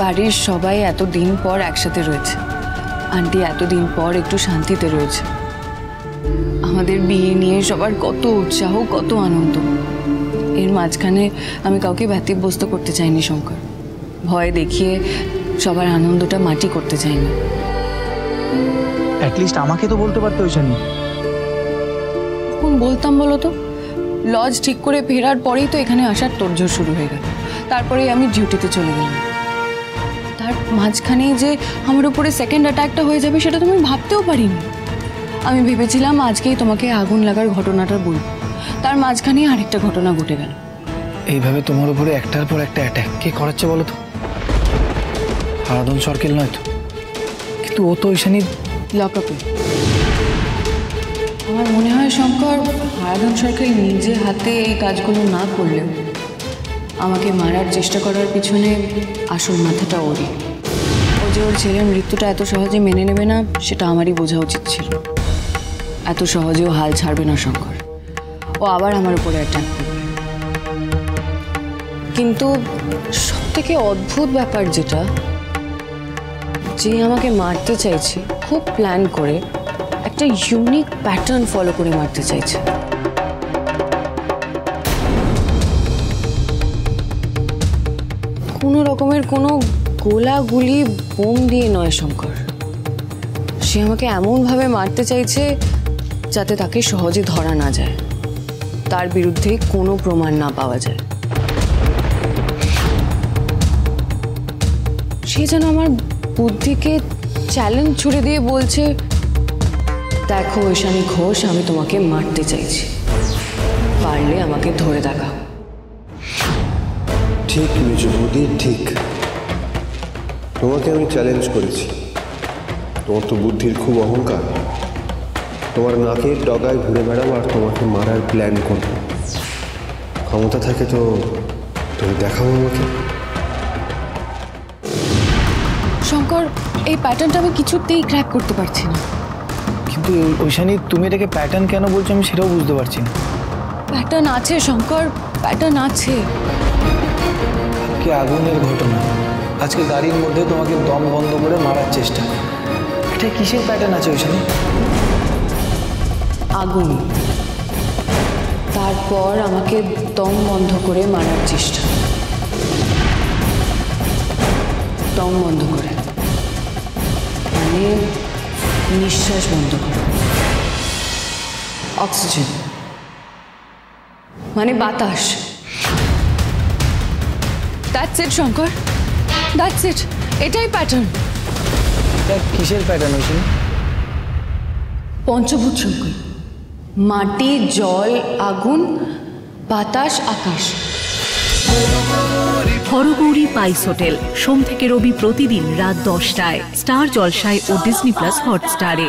বাড়ির সবাই এতদিন পর একসাথে রয়েছে, আন্টি এতদিন পর একটু শান্তিতে রয়েছে। আমাদের বিয়ে নিয়ে সবার কত উৎসাহ, কত আনন্দ। এর মাঝখানে আমি কাউকে ব্যতিব্যস্ত করতে চাইনি শঙ্কর, ভয় দেখিয়ে সবার আনন্দটা মাটি করতে চাইনি। অ্যাটলিস্ট আমাকে তো বলতে পারতে ঐশানী। কোন বলতাম বলো তো? লজ ঠিক করে ফেরার পরেই তো এখানে আসার তোড়জোড় শুরু হয়ে গেল, তারপরেই আমি ডিউটিতে চলে গেলাম। তার মাঝখানেই যে আমার উপরে সেকেন্ড অ্যাটাকটা হয়ে যাবে সেটা তো আমি ভাবতেও পারিনি। আমি ভেবেছিলাম আজকেই তোমাকে আগুন লাগার ঘটনাটা বলবো, তার মাঝখানেই আরেকটা ঘটনা ঘটে গেল। এইভাবে তোমার উপরে একটার পর একটা অ্যাটাক কে করাচ্ছে বলো তো? হারাধন সরকেল নয় তো? কিন্তু ও তো ঐশানী লকআপে। আমার মনে হয় শঙ্কর, হারাধন সরকার নিজে হাতে এই কাজগুলো না করলেও আমাকে মারার চেষ্টা করার পিছনে আসল মাথাটা ওরই। ও যে ওর ছেলের মৃত্যুটা এত সহজে মেনে নেবে না সেটা আমারই বোঝা উচিত ছিল। এত সহজেও হাল ছাড়বে না শঙ্কর, ও আবার আমার উপরে অ্যাটাক করবে। কিন্তু সবথেকে অদ্ভুত ব্যাপার যেটা, যে আমাকে মারতে চাইছে খুব প্ল্যান করে একটা ইউনিক প্যাটার্ন ফলো করে মারতে চাইছে। কোনো রকমের কোনো গোলাগুলি বোম দিয়ে নয় শঙ্কর, সে আমাকে এমনভাবে মারতে চাইছে যাতে তাকে সহজে ধরা না যায়, তার বিরুদ্ধে কোনো প্রমাণ না পাওয়া যায়। সে যেন আমার বুদ্ধিকে চ্যালেঞ্জ ছুড়ে দিয়ে বলছে, দেখো ঐশানী ঘোষ, আমি তোমাকে মারতে চাইছি, পারলে আমাকে ধরে দেখাও। ঠিক মেজো বৌদি, ঠিক। তোমাকে আমি চ্যালেঞ্জ করেছি। তোমার তো বুদ্ধির খুব অহংকার। তোমার নাকের ডগায় ঘুরে বেড়াবো আর তোমাকে মারার প্ল্যান করবো। ক্ষমতা থাকে তো তুমি দেখাও আমাকে। শঙ্কর, এই প্যাটার্নটা আমি কিছুতেই ক্র্যাক করতে পারছি না। কিন্তু ঐশানী তুমি এটাকে প্যাটার্ন কেন বলছো আমি সেটাও বুঝতে পারছি না। প্যাটার্ন আছে শঙ্কর, প্যাটার্ন আছে। কি আগুনের ঘটনা, আজকে গাড়ির মধ্যে তোমাকে দম বন্ধ করে মারার চেষ্টা, এটা কিসের প্যাটার্ন আছে ঐশানী? আগুন, তারপর আমাকে দম বন্ধ করে মারার চেষ্টা। দম বন্ধ করে মানে নিঃশ্বাস বন্ধ করে, অক্সিজেন মানে বাতাস। That's it Shankar, that's it, এটাই প্যাটার্ন। এটা কিসের প্যাটার্ন ঐশানী? পঞ্চভূত শঙ্কর, মাটি, জল, আগুন, বাতাস, আকাশ। হরগৌরী পাইস হোটেল, সোম থেকে রবি প্রতিদিন রাত 10টায় স্টার জলসায় ও ডিজনি প্লাস হটস্টারে।